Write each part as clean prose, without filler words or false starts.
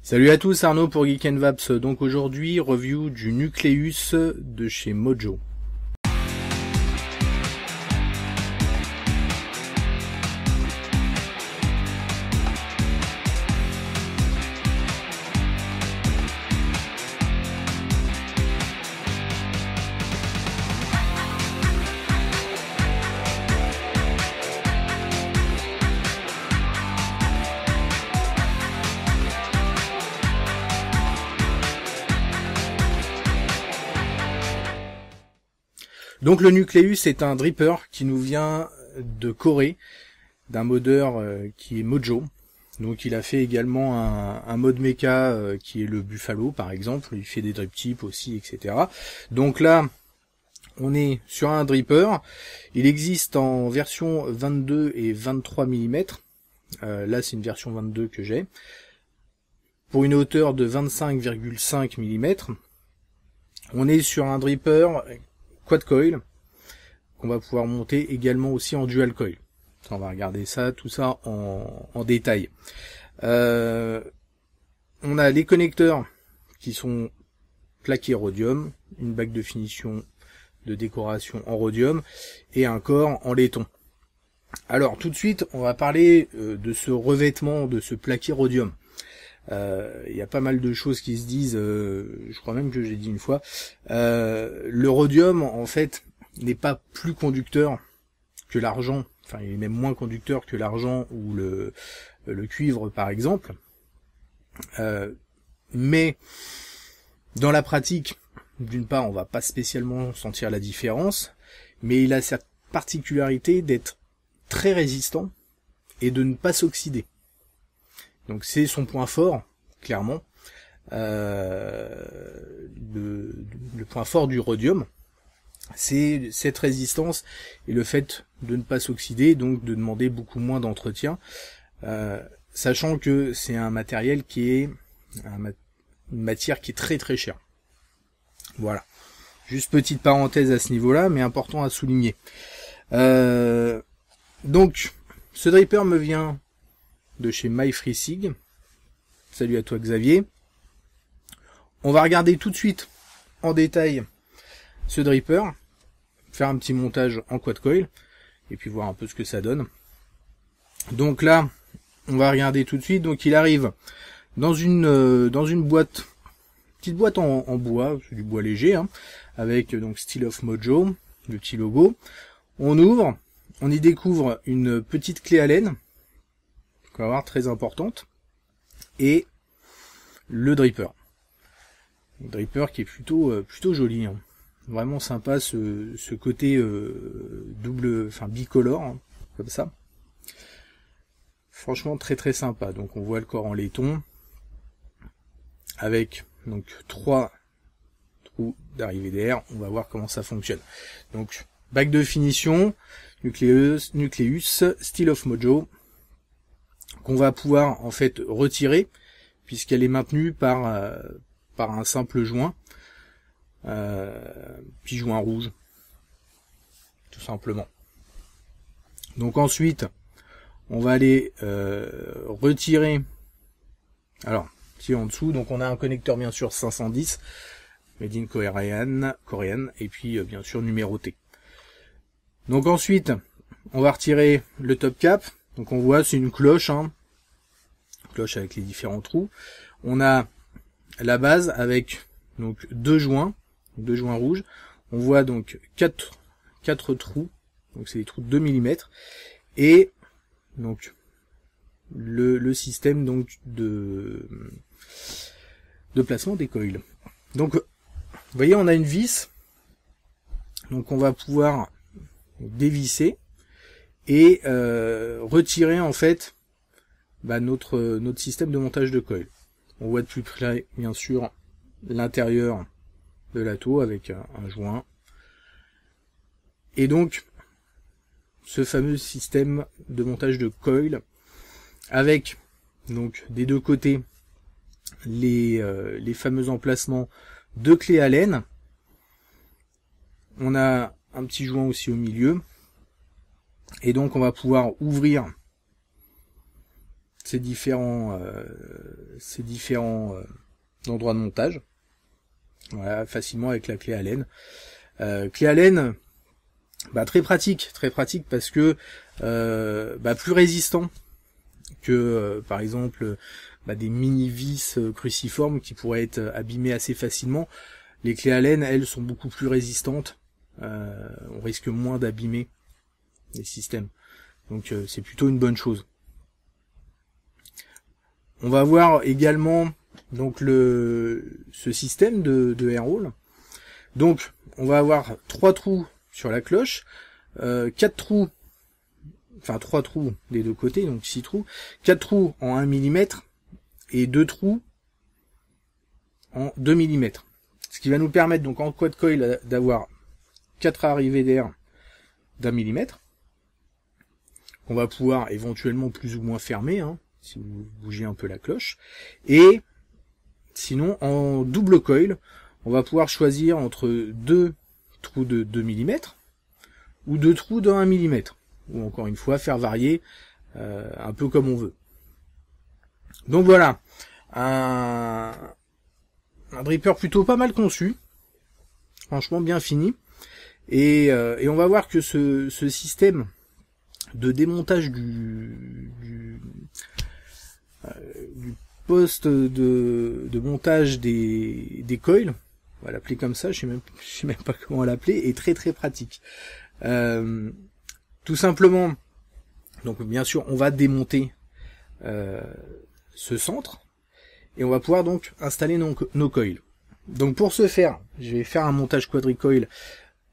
Salut à tous, Arnaud pour Geek & Vaps. Donc aujourd'hui, review du Nucleus de chez Mojo. Donc le Nucleus est un dripper qui nous vient de Corée, d'un modeur qui est Mojo. Donc il a fait également un mode mecha qui est le Buffalo par exemple, il fait des drip tips aussi, etc. Donc là, on est sur un dripper, il existe en version 22 et 23 mm, là c'est une version 22 que j'ai, pour une hauteur de 25,5 mm. On est sur un dripper quad coil, qu'on va pouvoir monter également aussi en dual coil. On va regarder ça, tout ça en détail. On a les connecteurs qui sont plaqués rhodium, une bague de finition de décoration en rhodium et un corps en laiton. Alors tout de suite, on va parler de ce revêtement, de ce plaqué rhodium. Il y a pas mal de choses qui se disent, je crois même que j'ai dit une fois, le rhodium en fait n'est pas plus conducteur que l'argent, enfin il est même moins conducteur que l'argent ou le cuivre par exemple, mais dans la pratique, d'une part on va pas spécialement sentir la différence, mais il a cette particularité d'être très résistant et de ne pas s'oxyder. Donc c'est son point fort, clairement, le point fort du rhodium, c'est cette résistance et le fait de ne pas s'oxyder, donc de demander beaucoup moins d'entretien, sachant que c'est un matériel qui est une matière qui est très très chère. Voilà, juste petite parenthèse à ce niveau-là, mais important à souligner. Donc ce dripper me vient de chez MyFreeSig. Salut à toi Xavier. On va regarder tout de suite en détail ce dripper, faire un petit montage en quad coil et puis voir un peu ce que ça donne. Donc là, on va regarder tout de suite. Donc il arrive dans une boîte, petite boîte en bois, c'est du bois léger, hein, avec donc Steel of Mojo, le petit logo. On ouvre, on y découvre une petite clé Allen, qu'on va voir très importante, et le dripper. Le dripper qui est plutôt joli, hein. Vraiment sympa ce côté bicolore, hein, comme ça. Franchement très très sympa. Donc on voit le corps en laiton avec donc 3 trous d'arrivée d'air. On va voir comment ça fonctionne. Donc bague de finition, Nucleus, Steel of Mojo, qu'on va pouvoir en fait retirer puisqu'elle est maintenue par un simple joint, puis joint rouge, tout simplement. Donc ensuite, on va aller retirer. Alors, ici en dessous, donc on a un connecteur bien sûr 510, made in coréenne, et puis bien sûr numéroté. Donc ensuite, on va retirer le top cap. Donc on voit c'est une cloche, hein, cloche avec les différents trous. On a la base avec donc deux joints rouges. On voit donc quatre trous, donc c'est des trous de 2 mm, et donc le système donc de placement des coils. Donc vous voyez, on a une vis, donc on va pouvoir dévisser et retirer en fait notre système de montage de coil. On voit de plus près bien sûr l'intérieur de la tour avec un joint, et donc ce fameux système de montage de coil avec donc des deux côtés les fameux emplacements de clés Allen. On a un petit joint aussi au milieu, et donc on va pouvoir ouvrir ces différents endroits de montage. Voilà, facilement avec la clé Allen. Clé Allen, très pratique parce que plus résistant que par exemple des mini vis cruciformes qui pourraient être abîmées assez facilement. Les clés Allen, elles, sont beaucoup plus résistantes. On risque moins d'abîmer les systèmes. Donc c'est plutôt une bonne chose. On va voir également donc ce système de air roll. Donc on va avoir 3 trous sur la cloche, 4 trous, enfin 3 trous des deux côtés, donc 6 trous, 4 trous en 1 mm et 2 trous en 2 mm. Ce qui va nous permettre donc en quad coil d'avoir 4 arrivées d'air d'1 mm. On va pouvoir éventuellement plus ou moins fermer, si vous bougez un peu la cloche. Et sinon, en double coil, on va pouvoir choisir entre 2 trous de 2 mm ou 2 trous de 1 mm. Ou encore une fois, faire varier un peu comme on veut. Donc voilà, un dripper plutôt pas mal conçu, franchement bien fini. Et on va voir que ce système de démontage du poste de montage des coils, on va l'appeler comme ça, je sais même pas comment l'appeler, est très très pratique. Tout simplement, donc bien sûr on va démonter ce centre et on va pouvoir donc installer nos coils. Donc pour ce faire, je vais faire un montage quadricoil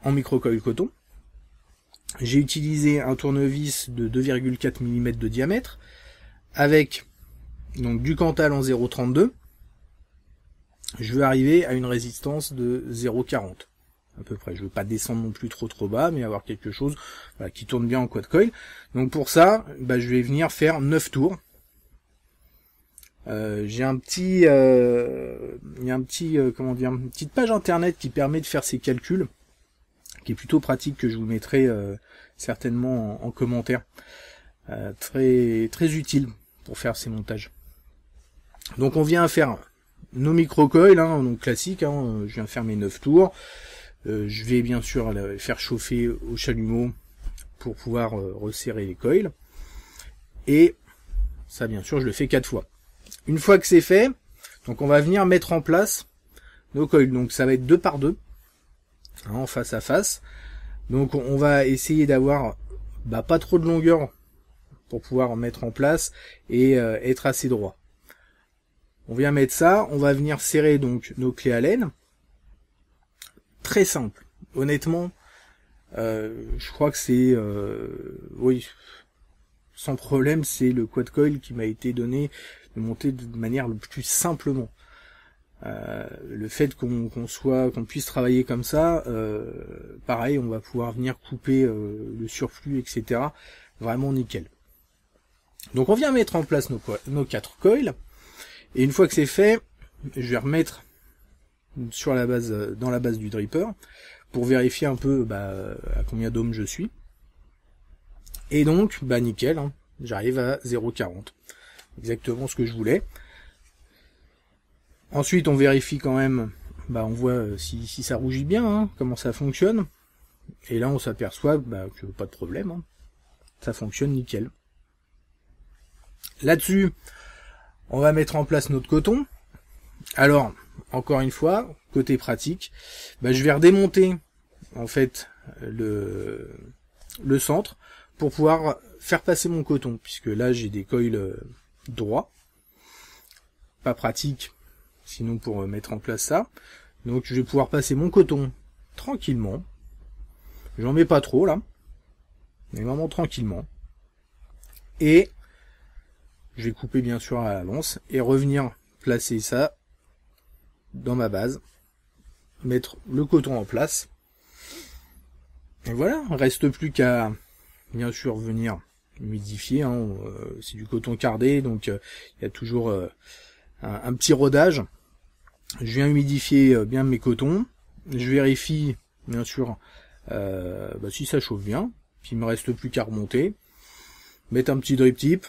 en microcoil coton. J'ai utilisé un tournevis de 2,4 mm de diamètre avec donc du Cantal en 0,32. Je veux arriver à une résistance de 0,40 à peu près. Je veux pas descendre non plus trop bas, mais avoir quelque chose qui tourne bien en quad coil. Donc pour ça, je vais venir faire 9 tours. J'ai une petite page internet qui permet de faire ces calculs, qui est plutôt pratique, que je vous mettrai certainement en commentaire. Très très utile pour faire ces montages. Donc on vient faire nos micro-coils, donc classiques, je viens faire mes 9 tours. Je vais bien sûr les faire chauffer au chalumeau pour pouvoir resserrer les coils. Et ça bien sûr je le fais 4 fois. Une fois que c'est fait, donc on va venir mettre en place nos coils. Donc ça va être 2 par 2, en face à face. Donc on va essayer d'avoir pas trop de longueur pour pouvoir mettre en place et être assez droit. On vient mettre ça, on va venir serrer donc nos clés Allen. Très simple. Honnêtement, je crois que c'est sans problème, c'est le quad coil qui m'a été donné de monter de manière le plus simplement. Le fait qu'on puisse travailler comme ça, pareil, on va pouvoir venir couper le surplus, etc. Vraiment nickel. Donc on vient mettre en place nos 4 coils, et une fois que c'est fait, je vais remettre sur la base, dans la base du dripper, pour vérifier un peu à combien d'ohms je suis. Et donc, nickel, j'arrive à 0,40. Exactement ce que je voulais. Ensuite, on vérifie quand même, on voit si ça rougit bien, comment ça fonctionne. Et là, on s'aperçoit que pas de problème, ça fonctionne nickel. Là-dessus, on va mettre en place notre coton. Alors, encore une fois, côté pratique, je vais redémonter en fait le centre pour pouvoir faire passer mon coton, puisque là j'ai des coils droits, pas pratique sinon pour mettre en place ça. Donc je vais pouvoir passer mon coton tranquillement, j'en mets pas trop là, mais vraiment tranquillement, et je vais couper bien sûr à l'avance et revenir placer ça dans ma base, mettre le coton en place, et voilà, il reste plus qu'à bien sûr venir humidifier, c'est du coton cardé, donc il y a toujours un petit rodage. Je viens humidifier bien mes cotons, je vérifie bien sûr si ça chauffe bien, puis il me reste plus qu'à remonter, mettre un petit drip tip,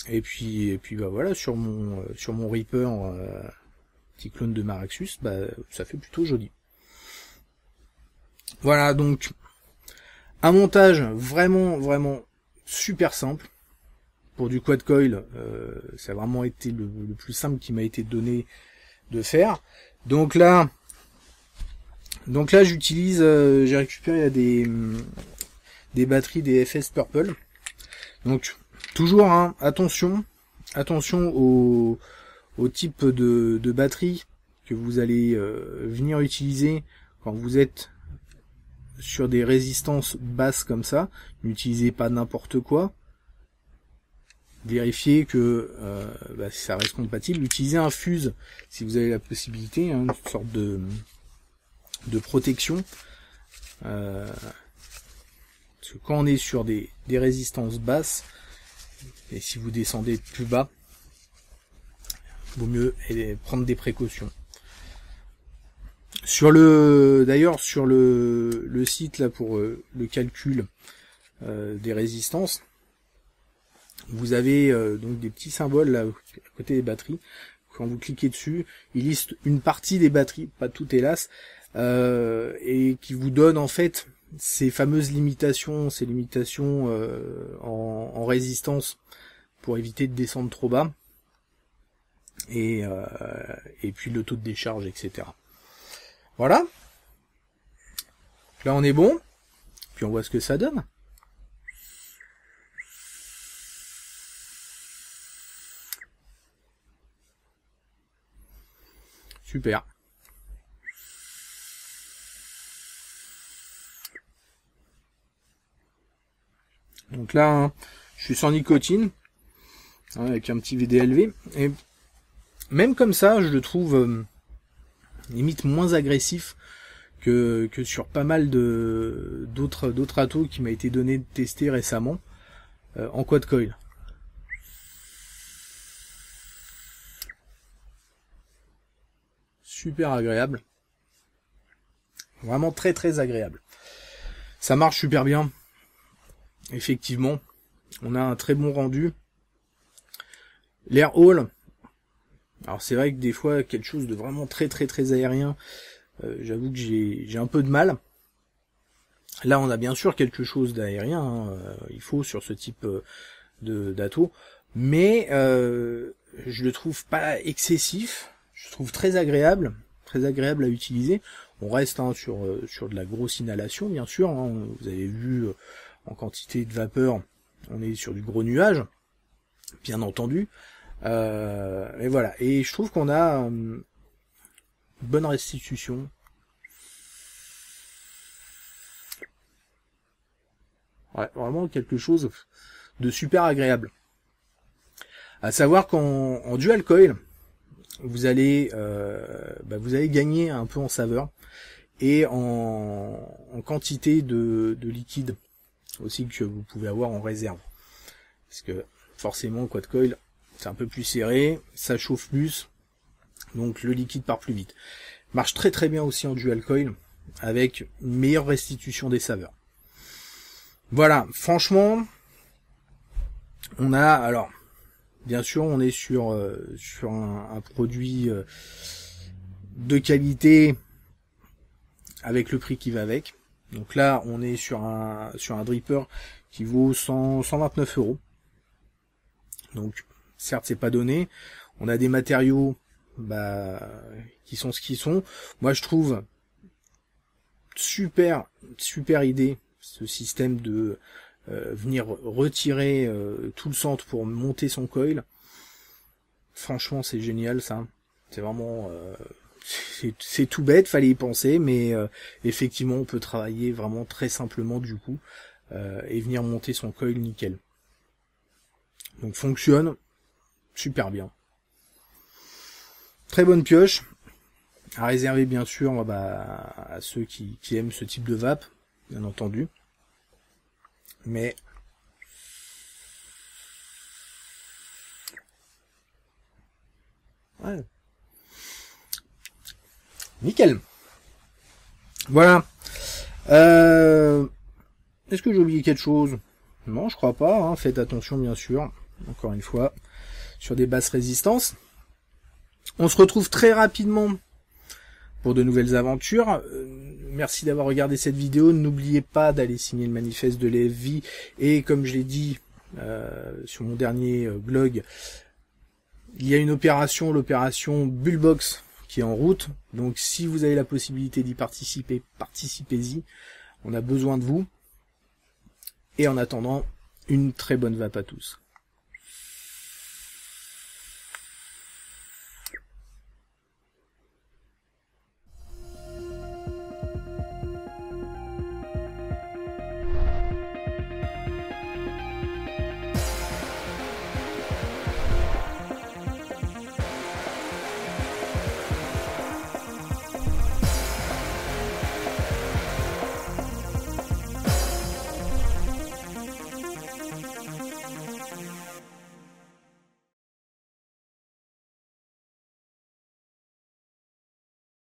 Et puis bah voilà, sur mon Reaper, petit clone de Maraxus, bah ça fait plutôt joli. Voilà, donc un montage vraiment super simple. Pour du quad coil, ça a vraiment été le plus simple qui m'a été donné de faire. Donc là j'utilise, j'ai récupéré des batteries des FS Purple. Donc toujours, hein, attention au type de batterie que vous allez venir utiliser quand vous êtes sur des résistances basses comme ça. N'utilisez pas n'importe quoi. Vérifiez que ça reste compatible. Utilisez un fuse si vous avez la possibilité, hein, une sorte de protection. Parce que quand on est sur des résistances basses, et si vous descendez plus bas, vaut mieux prendre des précautions. D'ailleurs sur le site là pour le calcul des résistances, vous avez donc des petits symboles là à côté des batteries. Quand vous cliquez dessus, il liste une partie des batteries, pas tout hélas, et qui vous donne en fait ces fameuses limitations, en résistance pour éviter de descendre trop bas, et puis le taux de décharge, etc. Voilà. Là on est bon, puis on voit ce que ça donne. Super. Donc là, hein, je suis sans nicotine, hein, avec un petit VDLV, et même comme ça, je le trouve limite moins agressif que sur pas mal d'autres atos qui m'a été donné de tester récemment en quad coil. Super agréable. Vraiment très agréable. Ça marche super bien. Effectivement, on a un très bon rendu. L'air hall, alors c'est vrai que des fois quelque chose de vraiment très aérien, j'avoue que j'ai un peu de mal. Là on a bien sûr quelque chose d'aérien, hein, il faut sur ce type d'ato, mais je le trouve pas excessif, je le trouve très agréable à utiliser. On reste, hein, sur de la grosse inhalation bien sûr, hein, vous avez vu en quantité de vapeur, on est sur du gros nuage, bien entendu. Et voilà, et je trouve qu'on a une bonne restitution. Ouais, vraiment quelque chose de super agréable. À savoir qu'en dual coil, vous allez gagner un peu en saveur et en quantité de liquide aussi que vous pouvez avoir en réserve. Parce que forcément, quad coil, c'est un peu plus serré, ça chauffe plus, donc le liquide part plus vite. Marche très bien aussi en dual coil, avec une meilleure restitution des saveurs. Voilà, franchement, on a, alors, bien sûr, on est sur un produit de qualité avec le prix qui va avec. Donc là, on est sur un dripper qui vaut 129 €. Donc, certes, c'est pas donné. On a des matériaux, qui sont ce qu'ils sont. Moi, je trouve super idée ce système de venir retirer tout le centre pour monter son coil. Franchement, c'est génial ça. C'est vraiment c'est tout bête, fallait y penser, mais effectivement, on peut travailler vraiment très simplement du coup et venir monter son coil nickel. Donc fonctionne super bien. Très bonne pioche, à réserver bien sûr à ceux qui aiment ce type de vape, bien entendu. Mais ouais. Nickel. Voilà. Est-ce que j'ai oublié quelque chose? Non, je crois pas, hein. Faites attention bien sûr. encore une fois, sur des basses résistances. On se retrouve très rapidement pour de nouvelles aventures. Merci d'avoir regardé cette vidéo. N'oubliez pas d'aller signer le manifeste de l'EFV. Et comme je l'ai dit sur mon dernier blog, il y a une opération, l'opération Bullbox, qui est en route. Donc si vous avez la possibilité d'y participer, participez-y. On a besoin de vous. Et en attendant, une très bonne vape à tous.